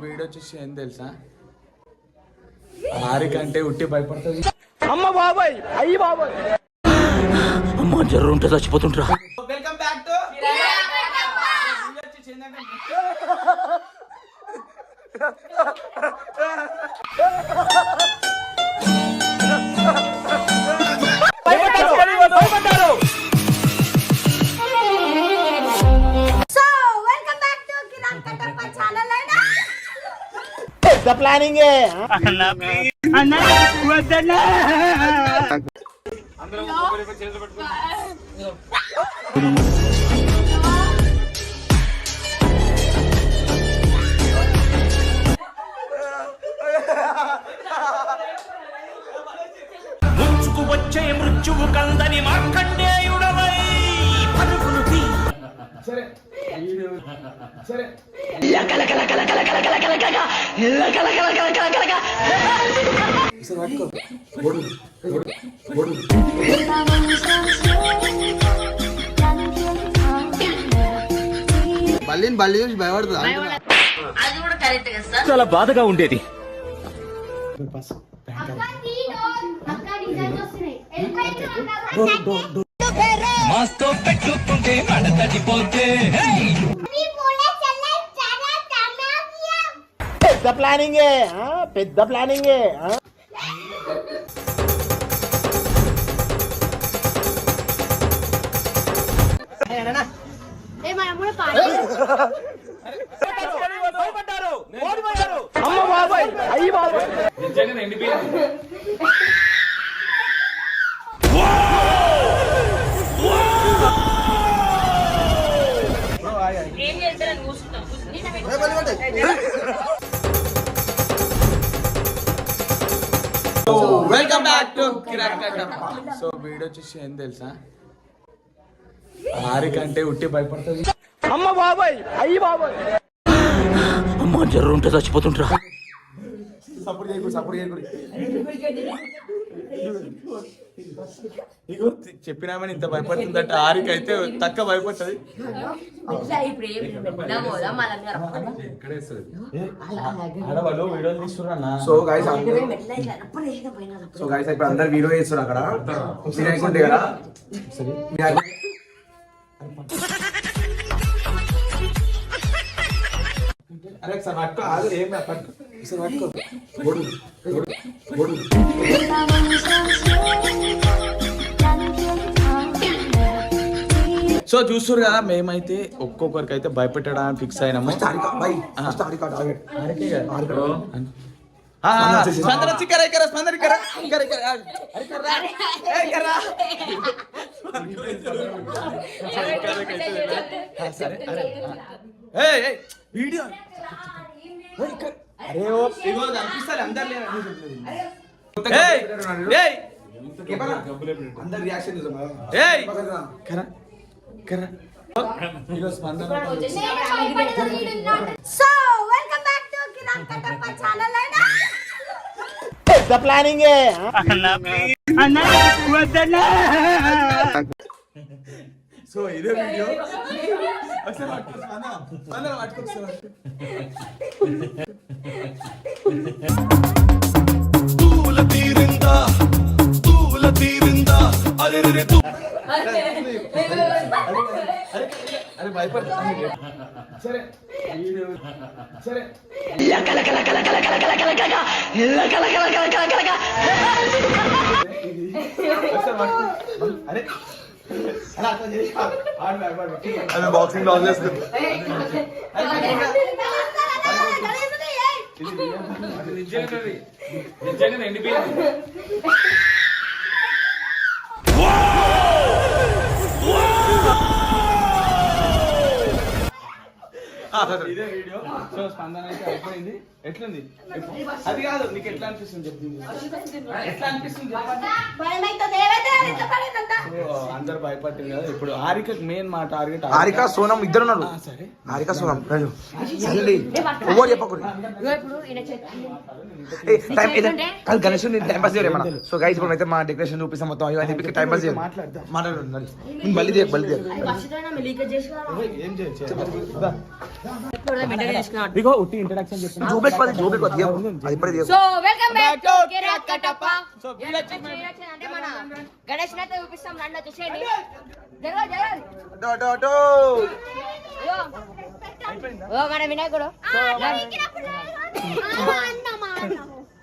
Video చూసి ఏం తెలుసా, ఆరికంటే ఉట్టి భయపడుతుంది. అమ్మ బాబాయ్, అయ్యి బాబాయ్, అమ్మ జర్రు ఉంటే చచ్చిపోతుంటరా. వెల్కమ్ బ్యాక్ టు పెద్ద ప్లానింగ్. ముంచుకు వచ్చే మృత్యువు కందని మార్కండేయుడవై పరుగులు తీ. సరే సరే బల్లి చూసి భయపడుతుంది. చాలా బాధగా ఉండేది. మాస్తో పెట్టుకుంటే మడతడిపోతే పెద్ద ప్లానింగ్, పెద్ద ప్లానింగ్. అమ్మ బాబాయ్, అయ్యి బాబాయ్. Welcome back to so video చూసి ఏం తెలుసా, ఆరికంటే ఉట్టి భయపడుతుంది. అమ్మ బాబాయ్, అయ్యి బాబాయ్, అమ్మ జర్రు ఉంటే చచ్చిపోతుంటరా. సపోర్ట్ చేయకూడదు, సపోర్ట్ చేయకూడదు. ఇగో చెప్పినామని ఇంత భయపడుతుందంటే ఆరికైతే తక్కువ భయపడుతుంది. ఆడవాళ్ళు వీడియో తీస్తున్నా. సో గైస్ ఇప్పుడు అందరు వీడియో చేస్తున్నారు అక్కడ అనుకుంటే కదా. అరే సార్ పట్టుకో, ఆగు, ఏం పట్టుకో, సార్ పట్టుకో. సో చూస్తున్నారు కదా, మేమైతే ఒక్కొక్కరికి అయితే భయపెట్టడానికి ఫిక్స్ అయినాము. వీడియో అరే అనిపిస్తారు అందరు అందరు రియాక్షన్ పెద్ద ప్లానింగ్. సో ఇదే వీడియో. అరే భయపడు. సరే సరే అరే బాక్సింగ్ లాస్ చేస్తుంది. నిజంగా ఎండిపోయింది. ఇదే వీడియో. సో స్పందన అయితే అయిపోయింది. ఎట్లుంది అది కాదు, నీకు ఎట్లా అనిపిస్తుంది చెప్పింది, ఎట్లా అనిపిస్తుంది? అందరు భయపడుతుంది కదా. ఇప్పుడు హారికకి మెయిన్ మా టార్గెట్. హారిక సోనం ఇద్దరు ఉన్నారు. హారిక సోనం ఎవరు చెప్పకూడదు. గణేష్ టైం పాస్ చేయరు ఏమన్నా. సో గైస్ ఇప్పుడు అయితే మా డెకరేషన్ చూపిస్తాం మొత్తం. అవి చెప్పి టైం పాస్ చేయాలి. మాట్లాడు మళ్ళీ మళ్ళీ ఏం చేయొచ్చు. ఇదిగో ఉట్టి ఇంట్రడక్షన్ చెప్పిన జోబెక్ అది ఇప్పుడే సో వెల్కమ్ బ్యాక్ టు కిరాక్ కటప్ప. సో అంటే మన గణేష్ నైతే చూపిస్తాం, రండి చూసేయండి. ఓ మన వినాయకుడు.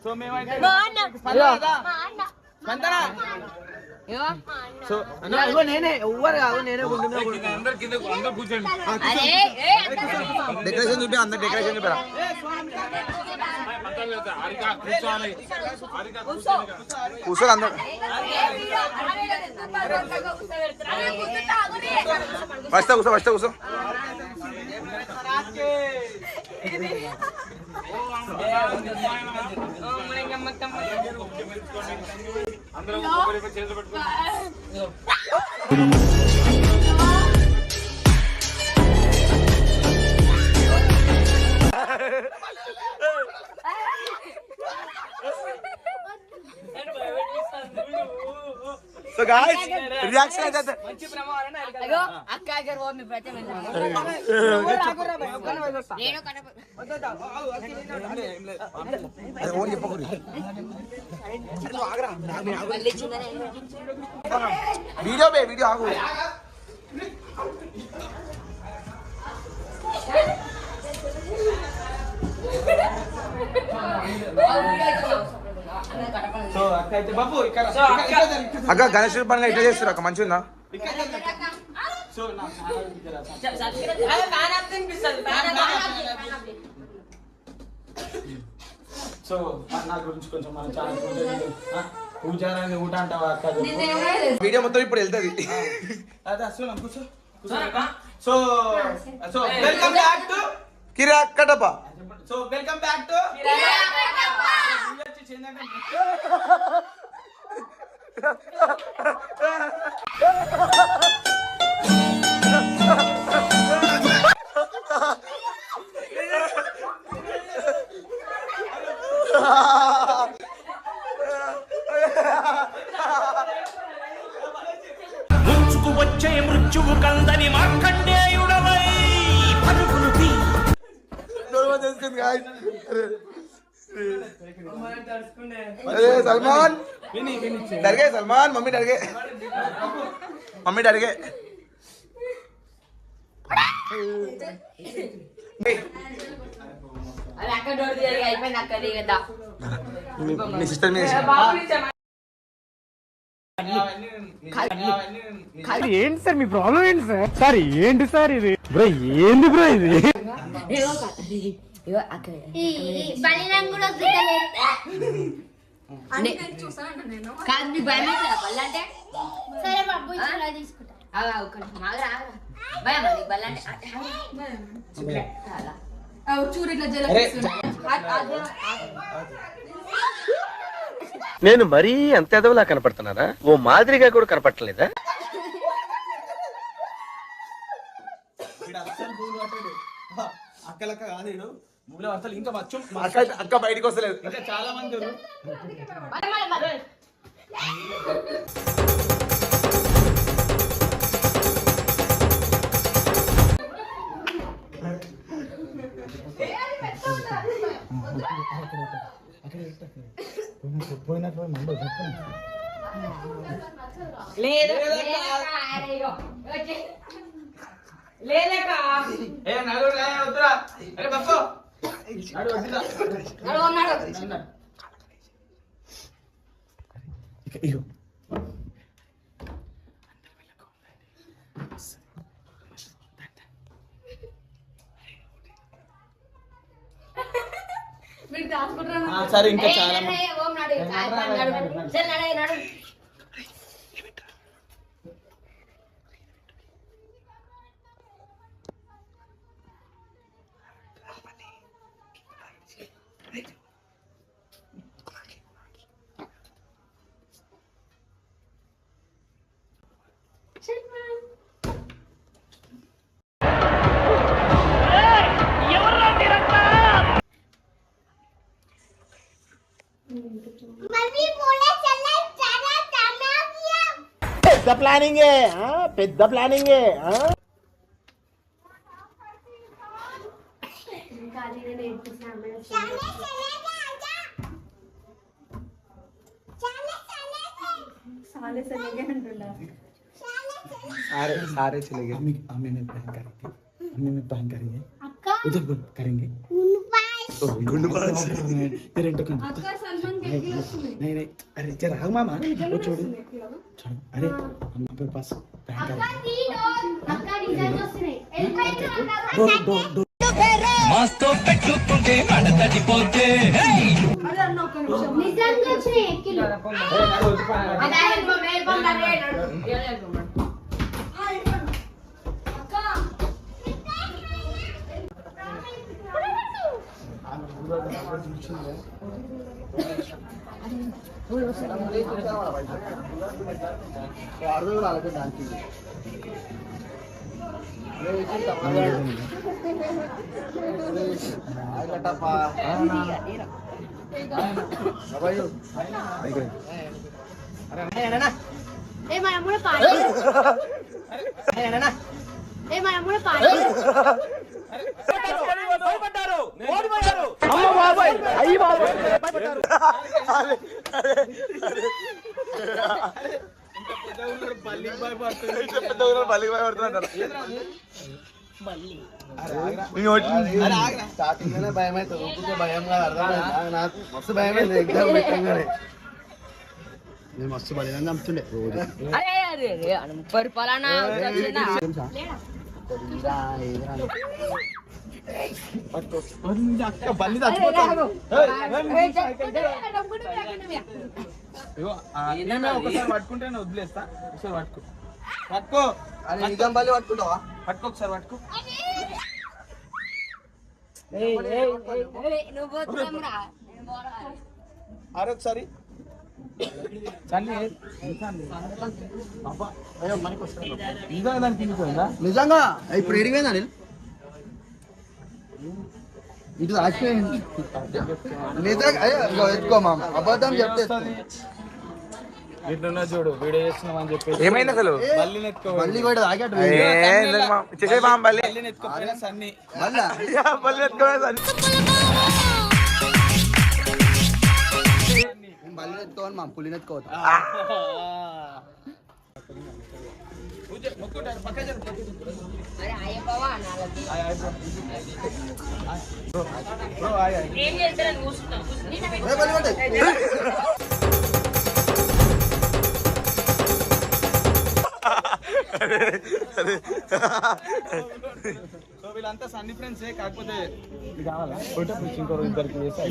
సో మేమైతే మా అన్న. స్పందన సో నేనే ఎవ్వరు కాదు, నేనే డెకరేషన్ చూపి, అందరు డెకరేషన్ చూపారా? కూర్చోరు అందరు. ఫస్ట్ కూర్చో. సో గాయ్స్ రియాక్షన్ అయితే అయ్యో అక్క గారు ఓ మీ ప్రతి నేను ఓన్ చెప్పకూడదు. వీడియో ఆగు. సో అక్క అయితే బాబు ఇక్కడ అక్క గణేష్ పండుగ ఇట్లా చేస్తారు అక్క, మంచిగా ఉందా? సో నా సో నా గురించి కొంచెం మన ఛానల్ పూజారాన్ని ఊట అంటావా అక్క? వీడియో మొత్తం ఇప్పుడు వెళ్తుంది. అదే అసలు కూర్చో. So so welcome back to కిరాక్ Kattappa. So welcome back to ముంచుకు వచ్చే మృత్యువు కందని మార్కండేయుడవై పరుగులు తీ. अरे सलमान डर गए सलमान, मम्मी डर गए. అవి అక్క డోర్ తీయగా అయిపోయింది అక్క దిగదా. మీ సిస్టర్ మీద ఏంటి సార్ మీ ప్రాబ్లం ఏంటి సార్? సార్ ఏంటి సార్ ఇది బ్రో? ఏంది బ్రో ఇది? కాదు నీకు భయం అవుతుందా బల్లంటే? సరే బాబు తీసుకుంటా. భయం నీకు బల్లంటే? నేను మరీ అంత ఎదవలా కనపడుతున్నారా? ఓ మాదిరిగా కూడా కనపడలేదా? అక్కలక్క కాదు మూల అసలు ఇంకా అక్క బయటకు వస్తలేదు. ఇంకా చాలా మంది లేదు లేదక్క. ఏ నడు వద్దురా. అరే బస్సు నడు వద్దురా. సరే ఇంకా చాలా పెద్ద ప్లానింగే. सारे सारे चले गए मम्मी में बहन करेंगे मम्मी में बहन करेंगे उधर बोल करेंगे गुंडबाज तेरे इंटर नहीं नहीं अरे जरा हाँ मामा वो छोड़ो छोड़ो अरे हम पे पास बहन करेंगे दो మస్తు పెట్టుకుంటే అడతడిపోతే అమ్మ బాబాయ్ అయ్యి బాబాయ్ స్టార్టింగ్ భయం అయితే ఊపితే భయం కాదు అర్థమైందా నాకు మస్తు భయం అయింది ఎగ్జామ్ పెట్టంగానే నేను మస్తు బలిదాన్ని చంపుతుండే రోజు बल्ली చచ్చిపోతా ఒకసారి పట్టుకుంటే వదిలేస్తా ఒకసారి పట్టుకో పట్టుకో అరే నిజం బలి పట్టుకుంటావా పట్టుకో ఒకసారి పట్టుకో అరే ఒకసారి నిజంగా ఇప్పుడు ఎడిపోయింది అనిల్ ఇటు రాసిపోయింది నిజంగా ఎత్తుకో మామ అబద్ధం చెప్తే ఇట్లున్నా చూడు వీడియో చేస్తున్నామని చెప్పేసి ఏమైంది అసలు బల్లిని ఎత్తుకో మళ్ళీ కూడా తాగేట చేసే మామ బల్లి బల్లిని ఎత్తుకోపోయినా సన్ని మళ్ళా బల్లి ఎత్తుకోవాలి బల్లి ఎత్తుకోవాలి మా పులిని ఎత్తుకోవద్దు బల్లి పట్టే సో వీళ్ళంతా సన్ని ఫ్రెండ్స్ కాకపోతే ఇది కావాలా ఫోటో ఇంకోరు ఇద్దరికి చేసి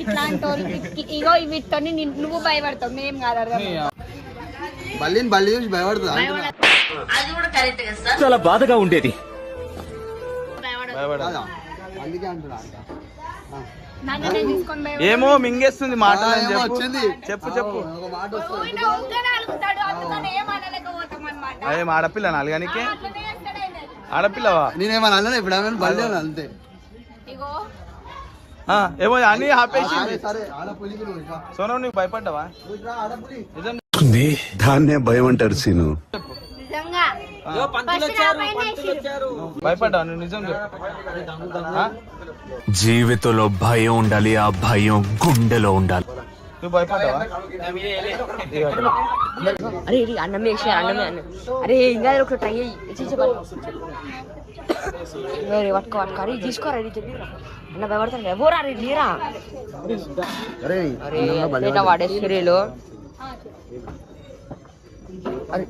ఇట్లాంటి ఇగో వీటితో నువ్వు భయపడతావు మేం కాదు అర్థం బల్లిని బల్లి చూసి భయపడుతుంది చాలా బాధగా ఉండేది కాదా? అందుకే అంటున్నా నన్ను నేను తీసుకొని భయపడ ఏమో మింగేస్తుంది మాట ఏమో వచ్చింది చెప్పు చెప్పు ఒక మాట వస్తుంది అలుగుతాడు అందుకని ఏం అనలేకపోతాం అన్నమాట ఏం ఆడపిల్ల నాలుగానికి అట్లనే చేస్తాడు ఆయన. ఆడపిల్లవా నేనేమన్నా అన్నా ఇప్పుడు ఏమైనా బల్లి అన్నా అంతే ఇగో ఏమో అని ఆపేసింది సరే ఆడ పులికి నువ్వు ఇట్లా. సోనం నీకు భయపడ్డావా నువ్వు ఇట్లా ఆడ పులి నిజం దాన్నే భయం అంటారు సీను నిజంగా ఫస్ట్ నా పైన వేసిర్రు. భయపడ్డావా నువ్వు నిజం చెప్పు ఆ? జీవితంలో భయం ఉండాలి ఆ భయం గుండెలో ఉండాలి నువ్వు భయపడ్డావా అరే ఇది అన్నం వేసారు అన్నమే అన్నం అరే ఇంకా ఒక ట్రై పట్టుకో పట్టుకో అరే తీసుకోరా ఇది చెప్పిరా అన్న భయపడతాను ఎవరా రే తీరా అరే అరే ఎట్లా వాడేశ్వరిలో ఏయ్!